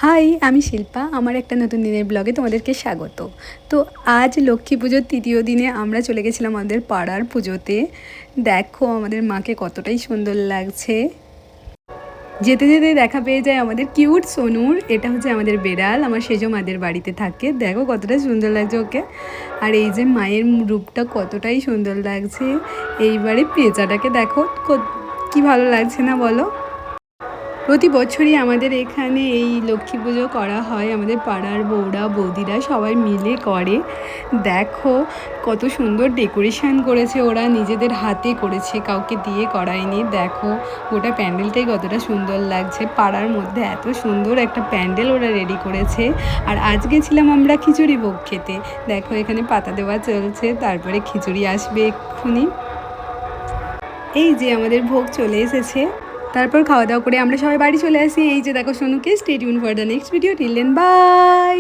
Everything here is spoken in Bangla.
হাই, আমি শিল্পা। আমার একটা নতুন দিনের ব্লগে তোমাদেরকে স্বাগত। তো আজ লক্ষ্মী পুজোর তৃতীয় দিনে আমরা চলে গেছিলাম আমাদের পাড়ার পুজোতে। দেখো আমাদের মাকে কতটাই সুন্দর লাগছে। যেতে যেতে দেখা পেয়ে যায় আমাদের কিউট সোনুর। এটা হচ্ছে আমাদের বেড়াল, আমার সেজো মাদের বাড়িতে থাকে। দেখো কতটা সুন্দর লাগছে ওকে। আর এই যে মায়ের রূপটা কতটাই সুন্দর লাগছে। এইবারে পেঁচাটাকে দেখো কি ভালো লাগছে না বলো। প্রতি বছরই আমাদের এখানে এই লক্ষ্মী পুজো করা হয়। আমাদের পাড়ার বউরা বৌদিরা সবাই মিলে করে। দেখো কত সুন্দর ডেকোরেশন করেছে, ওরা নিজেদের হাতে করেছে, কাউকে দিয়ে করায়নি। দেখো গোটা প্যান্ডেলটাই কতটা সুন্দর লাগছে। পাড়ার মধ্যে এত সুন্দর একটা প্যান্ডেল ওরা রেডি করেছে। আর আজ গেছিলাম আমরা খিচুড়ি ভোগ খেতে। দেখো এখানে পাতা দেওয়া চলছে, তারপরে খিচুড়ি আসবে এক্ষুনি। এই যে আমাদের ভোগ চলে এসেছে। তারপর খাওয়া দাওয়া করে আমরা সবাই বাড়ি চলে আসি। এই যে দেখো সোনুকে। Stay tune for the next video. Till then by.